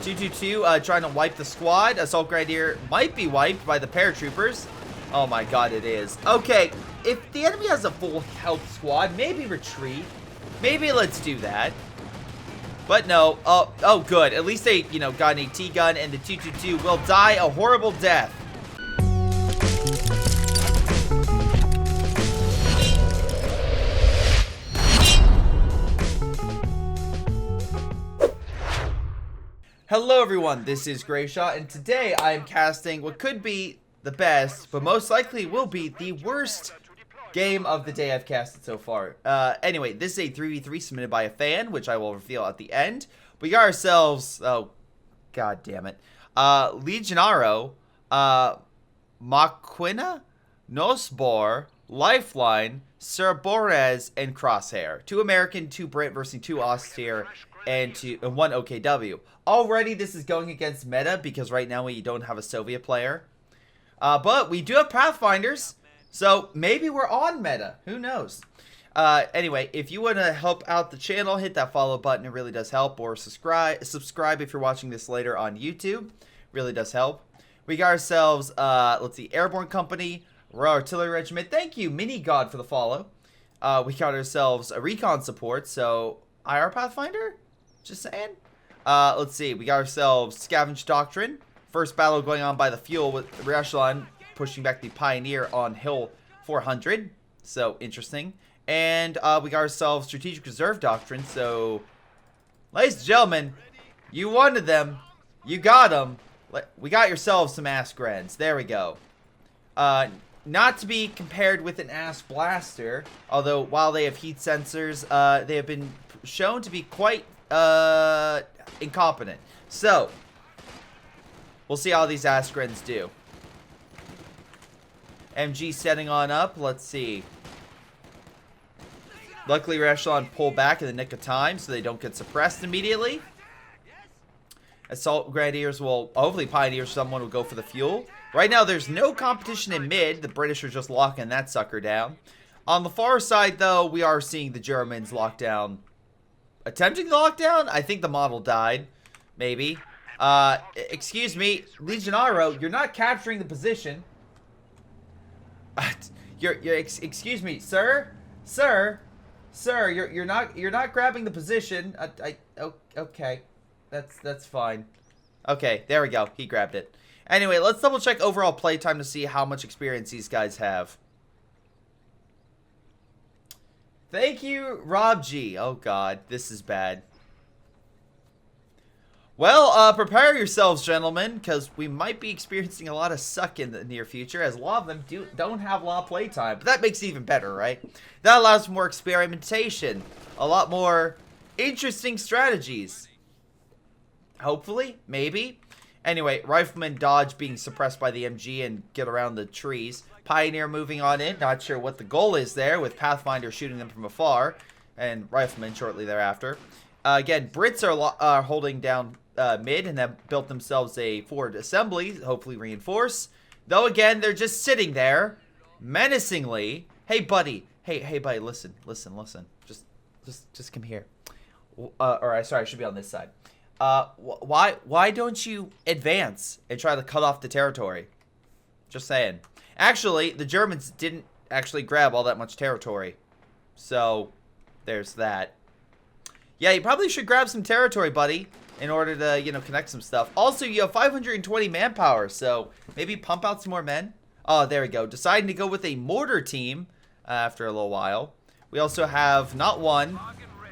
222 trying to wipe the squad. Assault Grenadier might be wiped by the paratroopers. Oh my god, it is. Okay, if the enemy has a full health squad, maybe retreat. Maybe let's do that. But no. Oh, good. At least they, got an AT gun, and the 222 will die a horrible death. Hello everyone, this is Greyshot, and today I am casting what could be the best, but most likely will be the worst game of the day I've casted so far. Anyway, this is a 3v3 submitted by a fan, which I will reveal at the end. We got ourselves, oh, god damn it, Legionaro, Maquina, Nosbor, Lifeline, Cerberus, and Crosshair. 2 American, 2 Brit versus 2 Austere, and 1 OKW. Already this is going against meta because right now we don't have a Soviet player. But we do have Pathfinders, so maybe we're on meta. Who knows? Anyway, if you want to help out the channel, hit that follow button. It really does help. Or subscribe if you're watching this later on YouTube. Really does help. We got ourselves, let's see, Airborne Company, Royal Artillery Regiment. Thank you, Mini God, for the follow. We got ourselves a recon support, so IR Pathfinder? Just saying. Let's see. We got ourselves Scavenge Doctrine. First battle going on by the fuel with Regrettable pushing back the Pioneer on Hill 400. So, interesting. And we got ourselves Strategic Reserve Doctrine. So, ladies and gentlemen, you wanted them. You got them. We got yourselves some ass grens. There we go. Not to be compared with an ass blaster. Although, while they have heat sensors, they have been shown to be quite incompetent. So, we'll see how these Askrens do. MG setting on up. Let's see. Luckily, Echelon pulled back in the nick of time so they don't get suppressed immediately. Assault Grenadiers will, hopefully Pioneer someone will go for the fuel. Right now, there's no competition in mid. The British are just locking that sucker down. On the far side, though, we are seeing the Germans lock down. Attempting the lockdown? I think the model died. Maybe. Excuse me, Legionaro, you're not capturing the position. Excuse me, sir, you're not grabbing the position. Okay, that's fine. Okay, there we go. He grabbed it. Anyway, let's double check overall playtime to see how much experience these guys have. Thank you, Rob G. Oh god, this is bad. Well, prepare yourselves, gentlemen, because we might be experiencing a lot of suck in the near future, as a lot of them don't have a lot of playtime. But that makes it even better, right? That allows for more experimentation, a lot more interesting strategies. Hopefully, maybe. Anyway, Rifleman dodge being suppressed by the MG and get around the trees. Pioneer moving on in, not sure what the goal is there, with Pathfinder shooting them from afar, and Rifleman shortly thereafter. Again, Brits are holding down mid and have built themselves a forward assembly, hopefully reinforce. Though again, they're just sitting there, menacingly. Hey buddy, hey buddy, listen. Just come here. Sorry, I should be on this side. Why don't you advance and try to cut off the territory? Just saying. Actually, the Germans didn't actually grab all that much territory. So, there's that. Yeah, you probably should grab some territory, buddy, in order to, connect some stuff. Also, you have 520 manpower, so maybe pump out some more men. Oh, there we go. Deciding to go with a mortar team after a little while. We also have not one,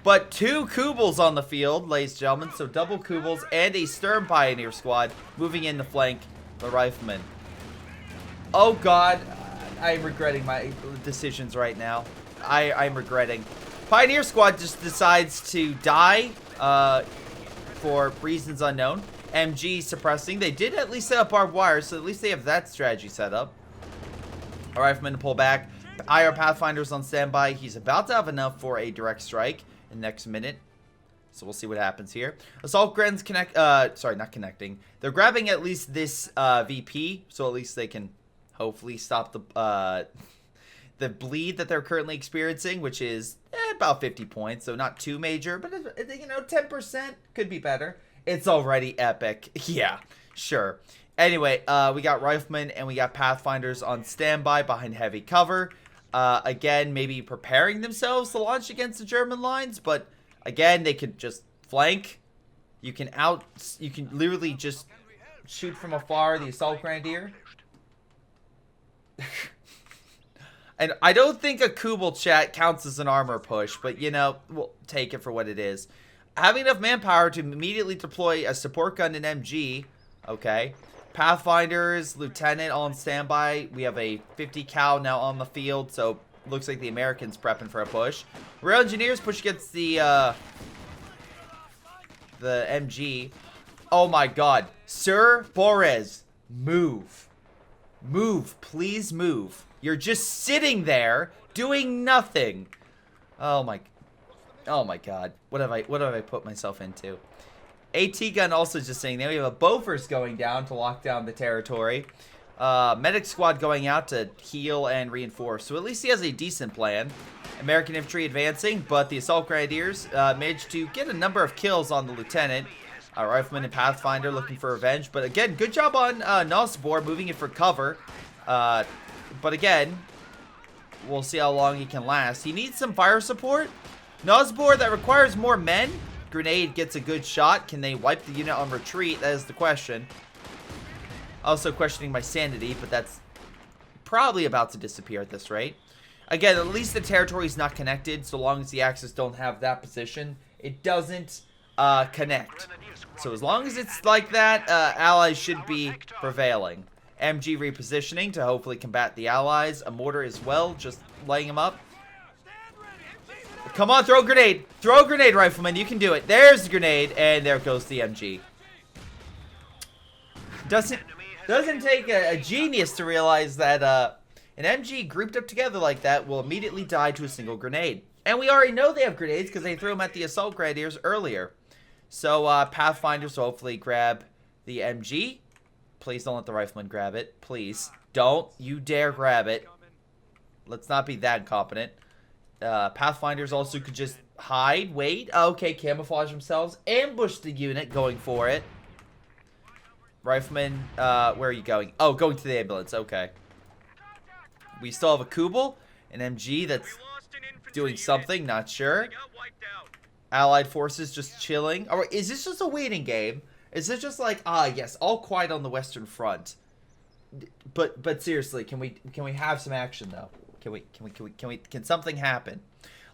but 2 Kubels on the field, ladies and gentlemen. So, double Kubels and a Stern Pioneer squad moving in to flank the Riflemen. Oh god, I'm regretting my decisions right now. I'm regretting. Pioneer Squad just decides to die for reasons unknown. MG suppressing. They did at least set up barbed wire, so at least they have that strategy set up. All Riflemen to pull back. IR Pathfinder's on standby. He's about to have enough for a direct strike in the next minute. So we'll see what happens here. Assault Grens not connecting. They're grabbing at least this VP, so at least they can hopefully stop the bleed that they're currently experiencing, which is about 50 points, so not too major, but 10% could be better. It's already epic. Yeah, sure. Anyway, we got Riflemen and we got Pathfinders on standby behind heavy cover. Again, maybe preparing themselves to launch against the German lines, but again, they could just flank. You can literally just shoot from afar the Assault Grenadier. And I don't think a Kubel chat counts as an armor push, but you know, we'll take it for what it is. Having enough manpower to immediately deploy a support gun and MG. Okay. Pathfinders, Lieutenant all on standby. We have a 50 cal now on the field, so looks like the Americans prepping for a push. Rail Engineers push against the MG. Oh my god. Sir Borez, move. Move, please move. You're just sitting there doing nothing. Oh my god. What have I put myself into? AT gun also just saying there. We have a Bofors going down to lock down the territory. Medic squad going out to heal and reinforce. So at least he has a decent plan. American infantry advancing, but the Assault Grenadiers managed to get a number of kills on the Lieutenant. Rifleman and Pathfinder looking for revenge. But again, good job on Nosbor moving it for cover. But again, we'll see how long he can last. He needs some fire support. Nosbor, that requires more men. Grenade gets a good shot. Can they wipe the unit on retreat? That is the question. Also questioning my sanity, but that's probably about to disappear at this rate. Again, at least the territory is not connected. So long as the Axis don't have that position, it doesn't connect. So as long as it's like that, allies should be prevailing. MG repositioning to hopefully combat the allies. A mortar as well, just laying them up. Come on, throw a grenade. Throw a grenade, Rifleman. You can do it. There's the grenade, and there goes the MG. Doesn't take a genius to realize that an MG grouped up together like that will immediately die to a single grenade. And we already know they have grenades because they threw them at the Assault Grenadiers earlier. So Pathfinders will hopefully grab the MG. Please don't let the Rifleman grab it. Please. Don't you dare grab it. Let's not be that incompetent. Pathfinders also could just hide, wait. Okay, camouflage themselves. Ambush the unit going for it. Rifleman, where are you going? Oh, going to the ambulance. Okay. We still have a Kubel, an MG that's doing something, not sure. Allied forces just chilling. Or is this just a waiting game? Is it just like, yes, all quiet on the Western Front? But seriously, can we have some action though? Can something happen?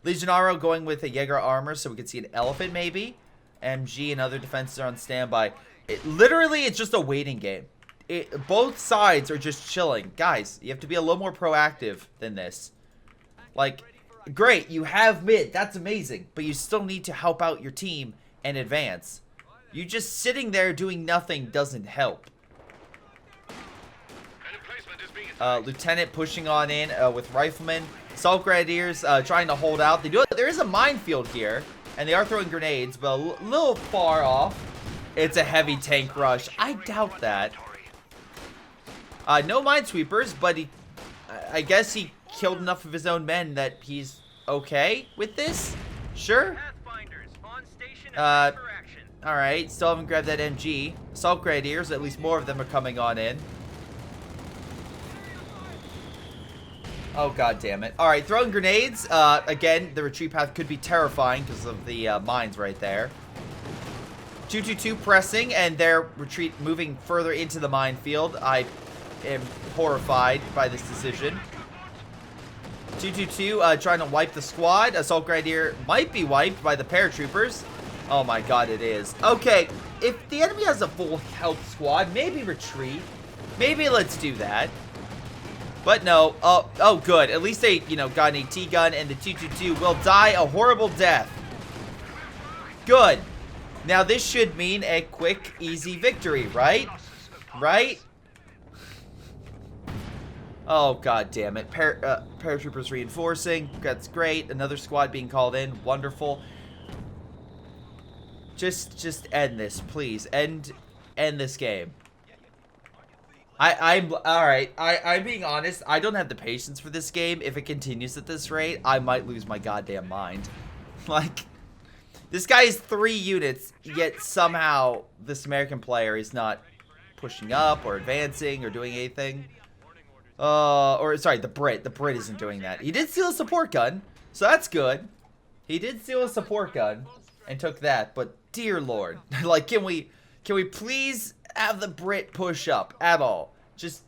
Legionaro going with a Jaeger armor so we can see an elephant maybe. MG and other defenses are on standby. Literally, it's just a waiting game. Both sides are just chilling. Guys, you have to be a little more proactive than this. Like, great, you have mid. That's amazing. But you still need to help out your team and advance. You just sitting there doing nothing doesn't help. Lieutenant pushing on in with Riflemen. Assault Grenadiers trying to hold out. There is a minefield here. And they are throwing grenades, but a little far off. It's a heavy tank rush. I doubt that. No minesweepers, but I guess he killed enough of his own men that he's okay with this. Sure. Alright, still haven't grabbed that MG. Assault Grenadiers, at least more of them are coming on in. Oh, god damn it. Alright, throwing grenades. Again, the retreat path could be terrifying because of the mines right there. 222 pressing, and their retreat moving further into the minefield. I am horrified by this decision. 222 trying to wipe the squad. Assault Grenadier might be wiped by the paratroopers. Oh my god, it is. Okay, if the enemy has a full health squad, maybe retreat. Maybe let's do that. But no. Oh, good. At least they, got an AT gun, and the 222 will die a horrible death. Good. Now, this should mean a quick, easy victory, right? Right? Oh, god damn it. Paratroopers reinforcing. That's great. Another squad being called in. Wonderful. Just end this, please. End this game. Alright. I'm being honest. I don't have the patience for this game. If it continues at this rate, I might lose my goddamn mind. Like, This guy is 3 units, yet somehow this American player is not pushing up or advancing or doing anything. Or sorry, the Brit. The Brit isn't doing that. He did steal a support gun, so that's good. He did steal a support gun and took that, but dear Lord, like, can we please have the Brit push up at all? Just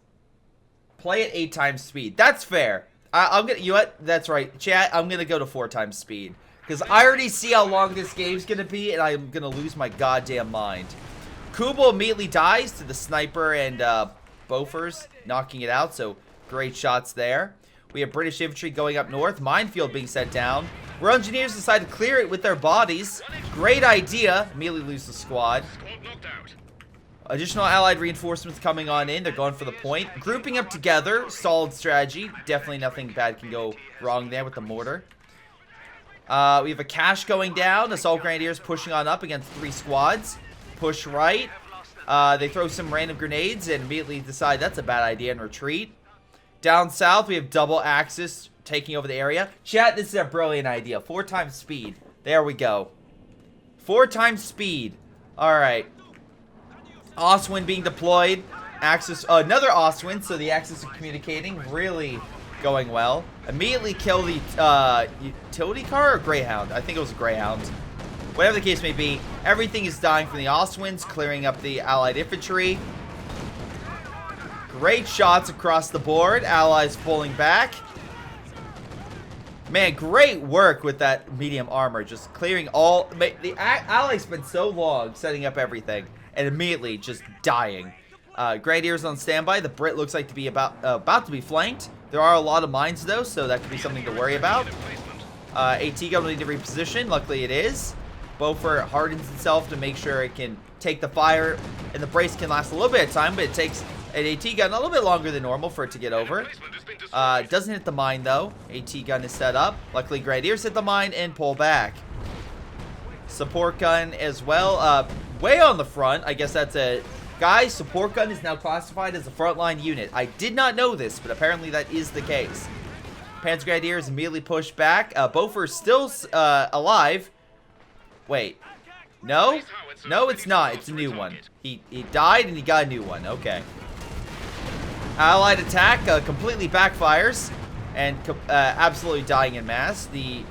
play at 8 times speed. That's fair. I'm gonna, you know what? That's right, chat. I'm gonna go to 4 times speed because I already see how long this game's gonna be, and I'm gonna lose my goddamn mind. Kubel immediately dies to the sniper and Bofors knocking it out. So great shots there. We have British infantry going up north. Minefield being set down. Our engineers decide to clear it with their bodies. Great idea. Immediately lose the squad. Additional allied reinforcements coming on in. They're going for the point. Grouping up together. Solid strategy. Definitely nothing bad can go wrong there with the mortar. We have a cache going down. Assault Grenadiers pushing on up against 3 squads. Push right. They throw some random grenades and immediately decide that's a bad idea and retreat. Down south, we have double Axis taking over the area. Chat, this is a brilliant idea. 4 times speed. There we go. 4 times speed. Alright. Oswin being deployed. Axis, another Oswin, so the Axis of communicating really going well. Immediately kill the utility car or Greyhound? I think it was a Greyhound. Whatever the case may be, everything is dying from the Oswins, clearing up the Allied infantry. Great shots across the board. Allies pulling back. Man, great work with that medium armor. Just clearing all... The Allies spent so long setting up everything and immediately just dying. Grenadiers on standby. The Brit looks like to be about to be flanked. There are a lot of mines, though, so that could be something to worry about. AT gun will need to reposition. Luckily, it is. Beaufort hardens itself to make sure it can take the fire, and the brace can last a little bit of time, but it takes an AT gun a little bit longer than normal for it to get over. Doesn't hit the mine, though. AT gun is set up. Luckily, Grenadiers hit the mine and pull back. Support gun as well. Way on the front. I guess that's a... Guys, support gun is now classified as a frontline unit. I did not know this, but apparently that is the case. Panzer Grenadiers immediately push back. Beaufort still alive. Wait. No? No, it's not. It's a new one. He died and he got a new one. Okay. Allied attack completely backfires and absolutely dying in mass. The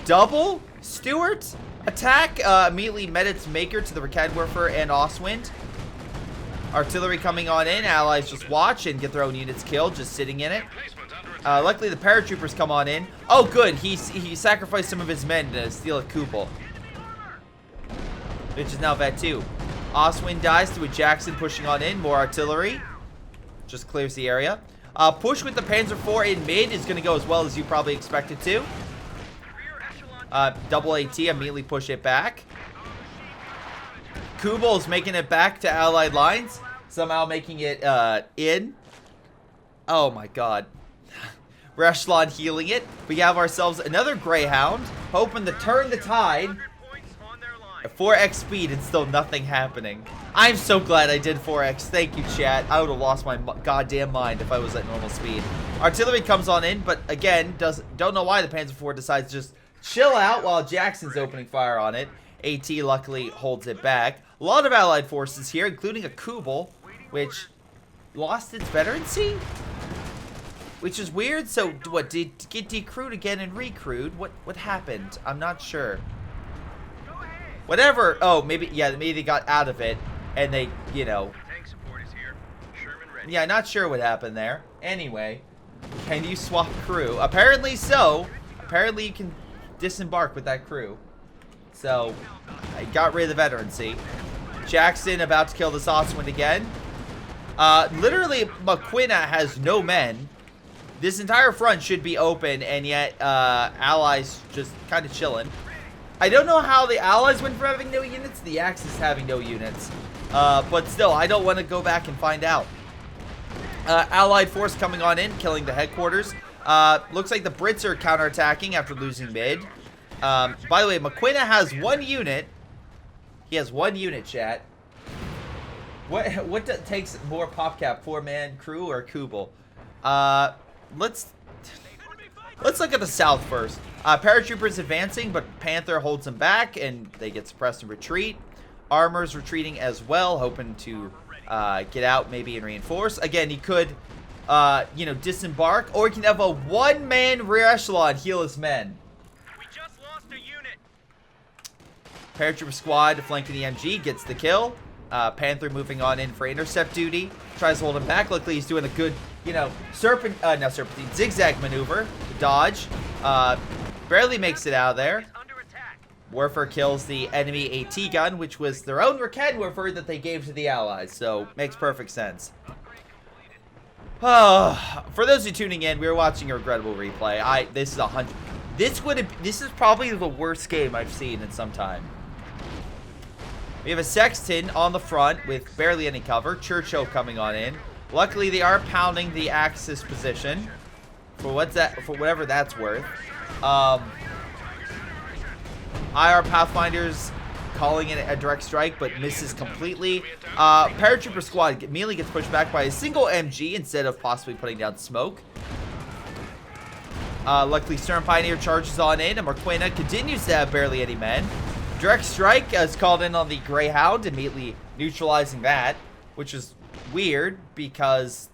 double Stuart attack immediately met its maker to the Regrettable and Oswind. Artillery coming on in. Allies just watch and get their own units killed just sitting in it. Luckily, the paratroopers come on in. Oh, good. He sacrificed some of his men to steal a Kupel, which is now Vet 2. Oswin dies to a Jackson pushing on in. More artillery. Just clears the area. Push with the Panzer IV in mid is going to go as well as you probably expected to. Double AT immediately push it back. Kubel is making it back to Allied lines. Somehow making it in. Oh my god. Reshlon healing it. We have ourselves another Greyhound. Hoping to turn the tide. At 4x speed and still nothing happening. I'm so glad I did 4x. Thank you, chat. I would have lost my goddamn mind if I was at normal speed. Artillery comes on in, but again, don't know why the Panzer IV decides to just chill out while Jackson's opening fire on it. AT luckily holds it back. A lot of Allied forces here, including a Kubel, which lost its veterancy? Which is weird. So, what, did get decrewed again and recrewed? What happened? I'm not sure. Whatever. Oh, maybe, yeah, maybe they got out of it, and they, you know. Yeah, not sure what happened there. Anyway, can you swap crew? Apparently so. Apparently you can disembark with that crew. So, I got rid of the veterancy. Jackson about to kill this Oswin again. Literally, McQuina has no men. This entire front should be open, and yet Allies just kind of chilling. I don't know how the Allies went from having no units, the Axis having no units. But still, I don't want to go back and find out. Allied force coming on in, killing the headquarters. Looks like the Brits are counterattacking after losing mid. By the way, McQuina has 1 unit. He has 1 unit, chat. What takes more PopCap, 4-man crew or Kubel? Let's look at the south first. Paratroopers advancing, but Panther holds them back, and they get suppressed and retreat. Armor's retreating as well, hoping to get out maybe and reinforce. Again, he could, you know, disembark, or he can have a one-man rear echelon heal his men. We just lost a unit. Paratrooper squad flanking the MG gets the kill. Panther moving on in for intercept duty. Tries to hold him back. Luckily, he's doing a good, you know, serpentine zigzag maneuver. Dodge. Barely makes it out of there. Warfare kills the enemy AT gun, which was their own Regrettable that they gave to the Allies. So, makes perfect sense. For those who are tuning in, we were watching a Regrettable replay. This is probably the worst game I've seen in some time. We have a Sexton on the front with barely any cover. Churchill coming on in. Luckily, they are pounding the Axis position for whatever that's worth. IR Pathfinders calling in a direct strike, but misses completely. Paratrooper squad immediately gets pushed back by a single MG instead of possibly putting down smoke. Luckily, Stern Pioneer charges on in, and Marquina continues to have barely any men. Direct strike is called in on the Greyhound, immediately neutralizing that, which is weird because,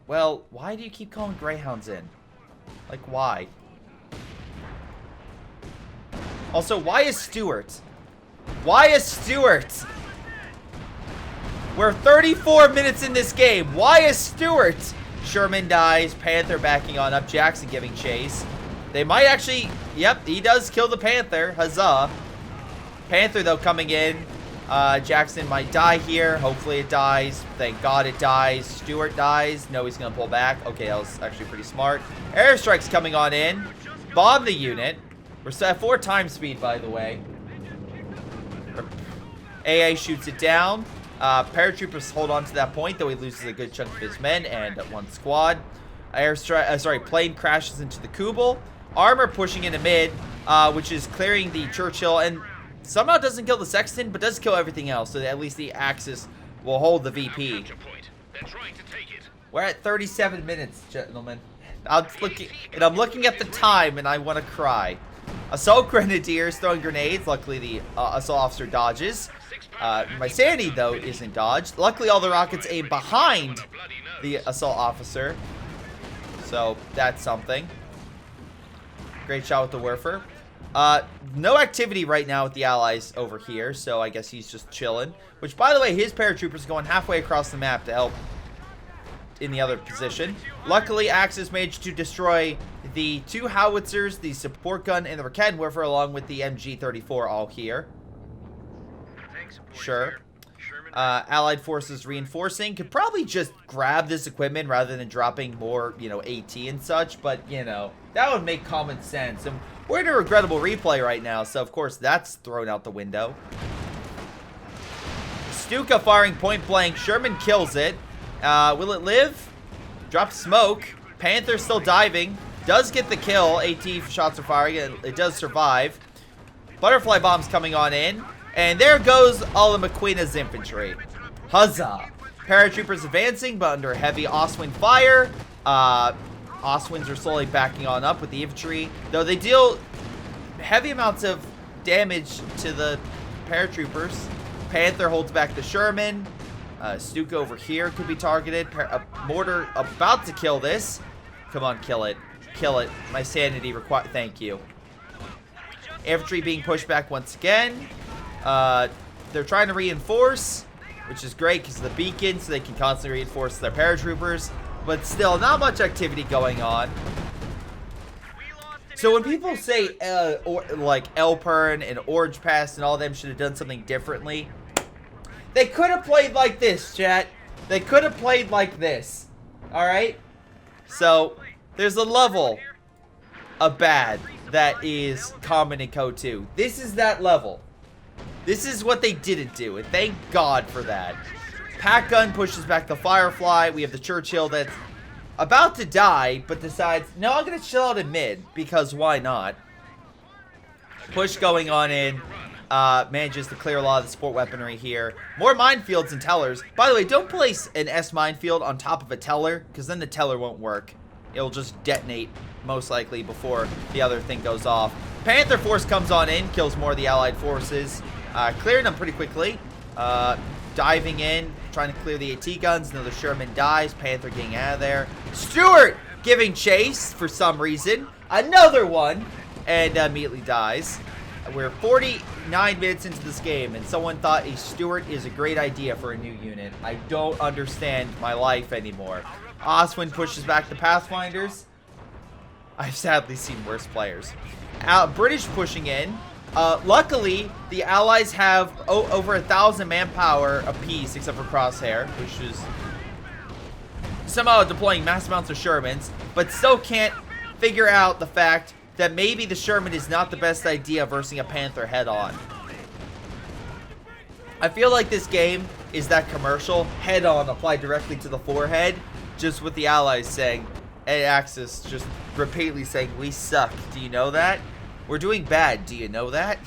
well, why do you keep calling Greyhounds in? Like, why? Also, why is Stewart? Why is Stewart? We're 34 minutes in this game. Why is Stewart? Sherman dies. Panther backing on up. Jackson giving chase. They might actually... Yep, he does kill the Panther. Huzzah. Panther, though, coming in. Jackson might die here. Hopefully it dies. Thank God it dies. Stewart dies. No, he's going to pull back. Okay, that was actually pretty smart. Airstrike's coming on in. Bomb the unit. We're still at 4 times speed, by the way. AA shoots it down. Paratroopers hold on to that point, though he loses a good chunk of his men and 1 squad. Plane crashes into the Kubel. Armor pushing into mid, which is clearing the Churchill, and somehow doesn't kill the Sexton, but does kill everything else, so that at least the Axis will hold the VP. We're at 37 minutes, gentlemen. I'm looking at the time, and I want to cry. Assault Grenadiers throwing grenades. Luckily, the assault officer dodges. My sanity, though, isn't dodged. Luckily, all the rockets aim behind the assault officer. So, that's something. Great shot with the Werfer. No activity right now with the Allies over here, so I guess he's just chilling. Which, by the way, his paratroopers going halfway across the map to help in the other position. Luckily, Axis managed to destroy the 2 howitzers, the support gun, and the Regrettable along with the MG-34 all here. Sure. Allied forces reinforcing. Could probably just grab this equipment rather than dropping more, you know, AT and such, but, you know, that would make common sense. And we're in a Regrettable replay right now, so of course that's thrown out the window. Stuka firing point blank. Sherman kills it. Will it live? Drops smoke. Panther still diving. Does get the kill. AT shots are firing. It does survive. Butterfly bombs coming on in. And there goes all of McQueena's infantry. Huzzah. Paratroopers advancing, but under heavy Oswin fire. Oswins are slowly backing on up with the infantry. Though they deal heavy amounts of damage to the paratroopers. Panther holds back the Sherman. Stuka over here could be targeted. Mortar about to kill this. Come on, kill it. Kill it. My sanity requires... Thank you. Infantry being pushed back once again. They're trying to reinforce, which is great because of the beacon, so they can constantly reinforce their paratroopers. But still, not much activity going on. So when people say, like, Elpern and Orange Pass and all of them should have done something differently, they could have played like this, chat. They could have played like this. Alright? So, there's a level of bad that is common in CoH2. This is that level. This is what they didn't do, and thank God for that. Pack gun pushes back the Firefly. We have the Churchill that's about to die, but decides, no, I'm going to chill out in mid, because why not? Push going on in. Manages to clear a lot of the support weaponry here. More minefields and tellers. By the way, don't place an S minefield on top of a teller, because then the teller won't work. It'll just detonate, most likely, before the other thing goes off. Panther Force comes on in, kills more of the Allied forces, clearing them pretty quickly. Diving in, trying to clear the AT guns. Another Sherman dies. Panther getting out of there. Stuart giving chase for some reason. Another one, and immediately dies. We're 49 minutes into this game, and someone thought a Stuart is a great idea for a new unit. I don't understand my life anymore. Oswin pushes back the Pathfinders. I've sadly seen worse players. British pushing in. Luckily, the Allies have over 1,000 manpower apiece, except for Crosshair, which is somehow deploying mass amounts of Shermans, but still can't figure out the fact that maybe the Sherman is not the best idea versus a Panther head-on. I feel like this game is that commercial, head-on applied directly to the forehead, just with the Allies saying, and Axis just repeatedly saying, we suck, do you know that? We're doing bad, do you know that?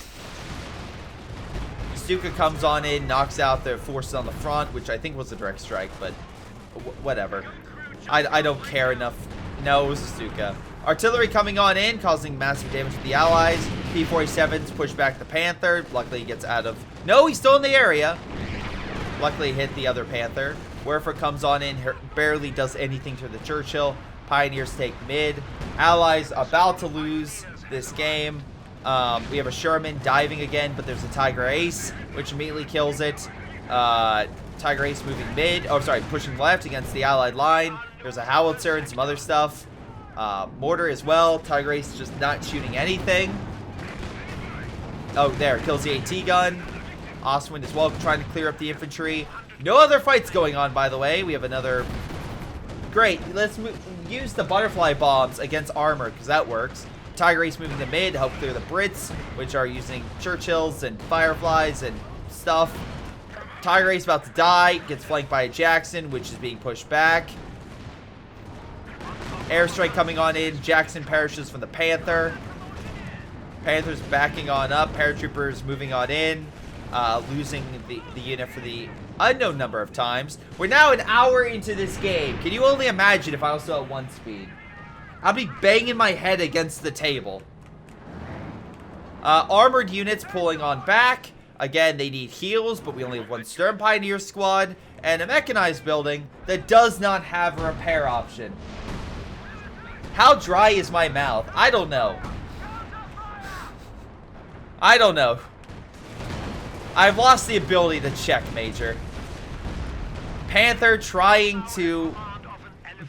Stuka comes on in, knocks out their forces on the front, which I think was a direct strike, but whatever. I don't care enough. No, it was a Stuka. Artillery coming on in, causing massive damage to the Allies. P-47s push back the Panther. Luckily, he gets out of... No, he's still in the area. Luckily, hit the other Panther. Werfer comes on in, barely does anything to the Churchill. Pioneers take mid. Allies about to lose this game. We have a Sherman diving again, but there's a Tiger Ace, which immediately kills it. Tiger Ace moving mid. Oh, sorry, pushing left against the Allied line. There's a Howitzer and some other stuff. Mortar as well. Tiger Ace just not shooting anything. Oh, there. Kills the AT gun. Oswind as well, trying to clear up the infantry. No other fights going on, by the way. We have another... Great. Let's use the butterfly bombs against armor, because that works. Tiger Ace moving to mid to help clear the Brits, which are using Churchills and Fireflies and stuff. Tiger Ace about to die. Gets flanked by a Jackson, which is being pushed back. Airstrike coming on in. Jackson perishes from the Panther. Panther's backing on up. Paratroopers moving on in. Losing the unit for the unknown number of times. We're now an hour into this game. Can you only imagine if I was still at 1 speed? I'll be banging my head against the table. Armored units pulling on back. Again, they need heals, but we only have 1 Stern Pioneer squad. And a mechanized building that does not have a repair option. How dry is my mouth? I don't know. I don't know. I've lost the ability to check, Major. Panther trying to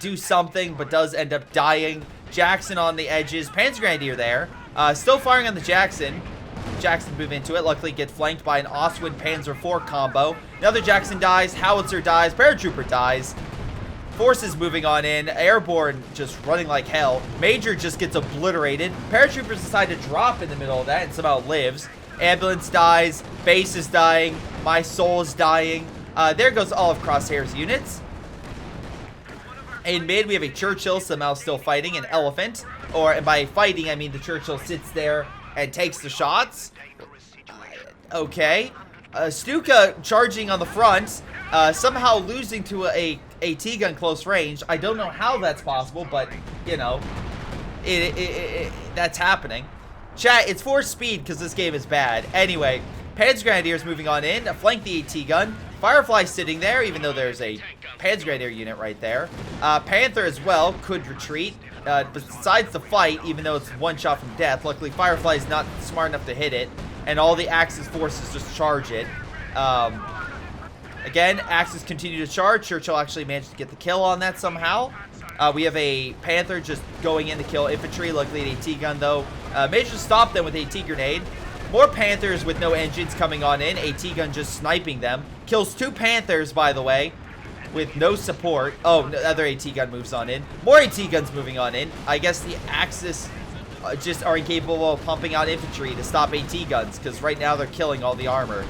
do something, but does end up dying. Jackson on the edges. Panzergrenadier there. Still firing on the Jackson. Jackson move into it. Luckily get flanked by an Oswin Panzer IV combo. Another Jackson dies. Howitzer dies. Paratrooper dies. Forces moving on in. Airborne just running like hell. Major just gets obliterated. Paratroopers decide to drop in the middle of that and somehow lives. Ambulance dies. Base is dying. My soul is dying. There goes all of Crosshair's units. In mid, we have a Churchill somehow still fighting. An Elephant. Or by fighting, I mean the Churchill sits there and takes the shots. Okay. Stuka charging on the front. Somehow losing to a AT gun close range. I don't know how that's possible, but, you know, that's happening. Chat, it's 4 speed because this game is bad. Anyway, Panzergrenadiers moving on in. Flank the AT gun. Firefly sitting there, even though there's a Panzergrenadier unit right there. Panther as well could retreat. Besides the fight, even though it's 1 shot from death. Luckily, Firefly is not smart enough to hit it. And all the Axis forces just charge it. Again, Axis continue to charge. Churchill actually managed to get the kill on that somehow. We have a Panther just going in to kill infantry. Luckily, an AT gun, though. Managed to stop them with AT grenade. More Panthers with no engines coming on in. AT gun just sniping them. Kills 2 Panthers, by the way, with no support. Oh, no, other AT gun moves on in. More AT guns moving on in. I guess the Axis just are incapable of pumping out infantry to stop AT guns, because right now they're killing all the armor.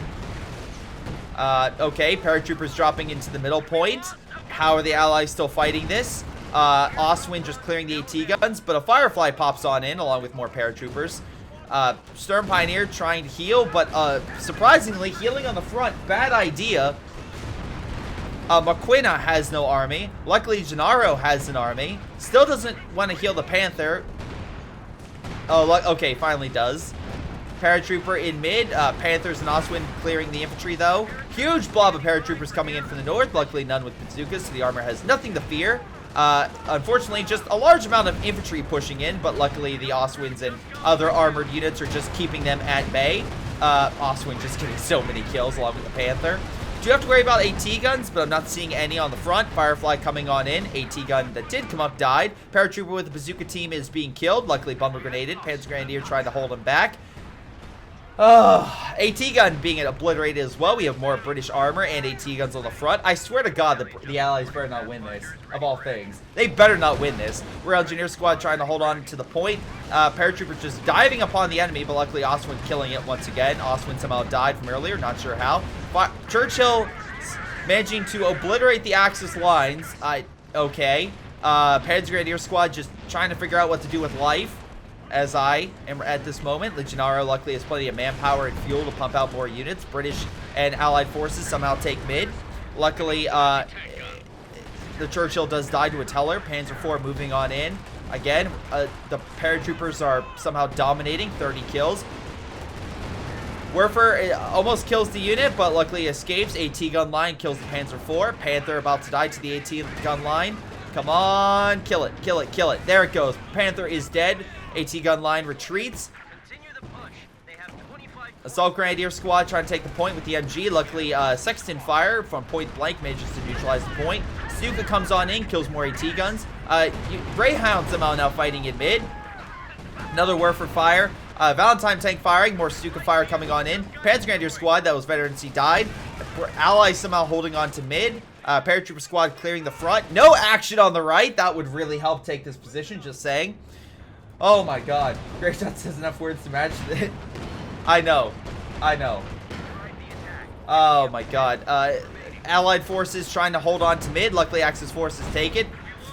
Okay, paratroopers dropping into the middle point. How are the Allies still fighting this? Oswin just clearing the AT guns, but a Firefly pops on in along with more paratroopers. Stern Pioneer trying to heal, but surprisingly, healing on the front, bad idea. Maquina has no army. Luckily, Gennaro has an army. Still doesn't want to heal the Panther. Oh, okay, finally does. Paratrooper in mid. Panthers and Oswin clearing the infantry, though. Huge blob of paratroopers coming in from the north. Luckily, none with bazookas, so the armor has nothing to fear. Unfortunately, just a large amount of infantry pushing in, but luckily the Oswins and other armored units are just keeping them at bay. Oswin just getting so many kills along with the Panther. Do have to worry about AT guns, but I'm not seeing any on the front. Firefly coming on in. AT gun that did come up died. Paratrooper with the bazooka team is being killed. Luckily, bumper grenaded. Panzer Grenadier trying to hold him back. AT gun being obliterated as well. We have more British armor and AT guns on the front. I swear to God, the Allies better not win this, of all things. They better not win this. Royal Engineer Squad trying to hold on to the point. Paratroopers just diving upon the enemy, but luckily Oswin killing it once again. Oswin somehow died from earlier, not sure how. But Churchill managing to obliterate the Axis lines. Okay. Panzer Grenadier Squad just trying to figure out what to do with life. As I am at this moment. Legionaro luckily has plenty of manpower and fuel to pump out more units. British and Allied forces somehow take mid. Luckily, the Churchill does die to a teller. Panzer IV moving on in. Again, the paratroopers are somehow dominating. 30 kills. Werfer almost kills the unit, but luckily escapes. AT gun line kills the Panzer IV. Panther about to die to the AT gun line. Come on, kill it, kill it, kill it. There it goes. Panther is dead. AT gun line retreats. Assault Grenadier Squad trying to take the point with the MG. Luckily, Sexton fire from point blank manages to neutralize the point. Stuka comes on in, kills more AT guns. Greyhound somehow now fighting in mid. Another Werfer fire. Valentine tank firing, more Stuka fire coming on in. Panzer Grenadier Squad, that was Veteran C died. Allies somehow holding on to mid. Paratrooper Squad clearing the front. No action on the right. That would really help take this position, just saying. Oh my God. Greyshot says enough words to match it. I know. I know. Oh my God. Allied forces trying to hold on to mid. Luckily, Axis forces take it.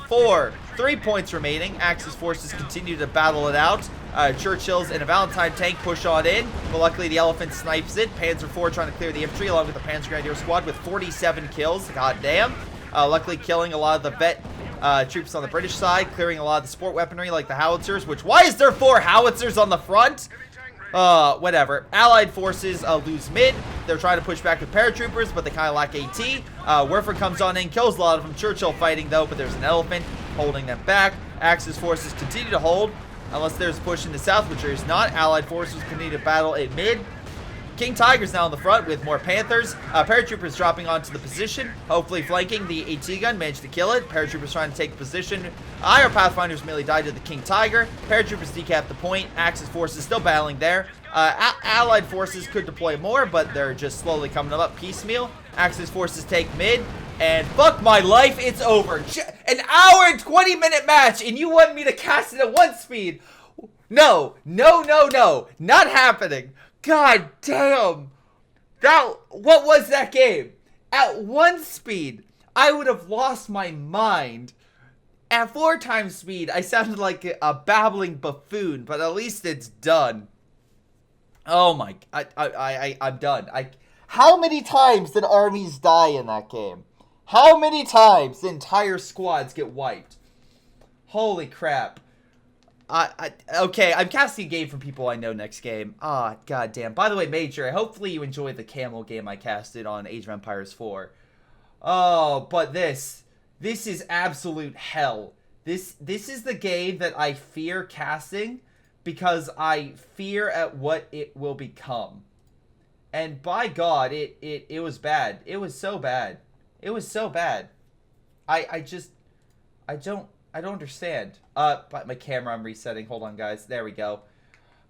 3 points remaining. Axis forces continue to battle it out. Churchill's and a Valentine tank push on in, but luckily the Elephant snipes it. Panzer IV trying to clear the infantry along with the Panzer Grenadier Squad with 47 kills. God damn. Luckily killing a lot of the vet troops on the British side, clearing a lot of the sport weaponry like the howitzers, which, why is there 4 howitzers on the front? Whatever. Allied forces lose mid. They're trying to push back with paratroopers, but they kind of lack AT. Werfer comes on in, kills a lot of them. Churchill fighting, though, but there's an Elephant holding them back. Axis forces continue to hold, unless there's a push in the south, which there is not. Allied forces continue to battle at mid. King Tiger's now in the front with more Panthers. Paratroopers dropping onto the position, hopefully flanking the AT gun, managed to kill it. Paratroopers trying to take the position. Our Pathfinders merely died to the King Tiger. Paratroopers decap the point. Axis forces still battling there. Allied forces could deploy more, but they're just slowly coming up piecemeal. Axis forces take mid, and fuck my life, it's over. An hour and 20-minute match, and you want me to cast it at 1 speed? No, no, no, no, not happening. God damn. What was that game? At 1 speed, I would have lost my mind. At 4 times speed, I sounded like a babbling buffoon, but at least it's done. Oh my, I'm done. How many times did armies die in that game? How many times did entire squads get wiped? Holy crap. Okay, I'm casting a game from people I know next game. God damn. By the way, Major, hopefully you enjoyed the camel game I casted on Age of Empires 4. Oh, but this is absolute hell. This is the game that I fear casting because I fear at what it will become. And by God, it was bad. It was so bad. It was so bad. I don't understand. But my camera, I'm resetting. Hold on, guys. There we go.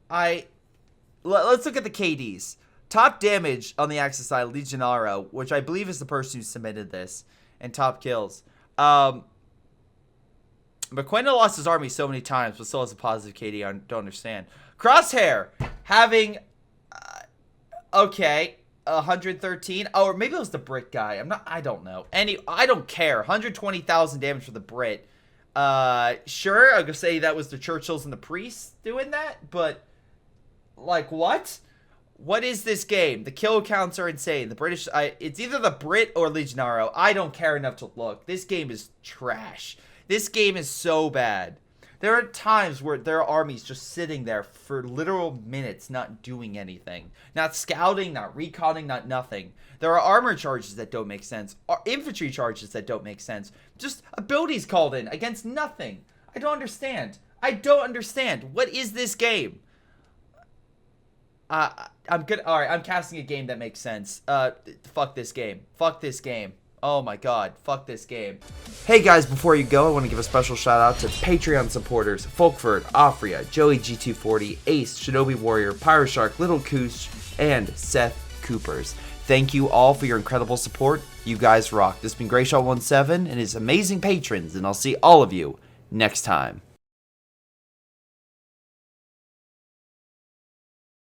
Let's look at the KDs. Top damage on the Axis side, Legionaro, which I believe is the person who submitted this, and top kills. McQuenna lost his army so many times, but still has a positive KD. I don't understand. Crosshair having, okay, 113. Oh, or maybe it was the Brit guy. I don't know. I don't care. 120,000 damage for the Brit. Sure, I'm gonna say that was the Churchills and the priests doing that, but like, what? What is this game? The kill counts are insane. The British, it's either the Brit or Legionaro. I don't care enough to look. This game is trash. This game is so bad. There are times where there are armies just sitting there for literal minutes not doing anything. Not scouting, not reconning, not nothing. There are armor charges that don't make sense. Infantry charges that don't make sense. Just abilities called in against nothing. I don't understand. I don't understand. What is this game? I'm good. All right, I'm casting a game that makes sense. Fuck this game. Fuck this game. Oh my god, fuck this game. Hey guys, before you go, I want to give a special shout out to Patreon supporters Folkvard, Aphyria, Joey G240, Ace, ShinobiWarrior, Pyroshark, Little Koosh, and Seth Kuipers. Thank you all for your incredible support. You guys rock. This has been greyshot17 and his amazing patrons, and I'll see all of you next time.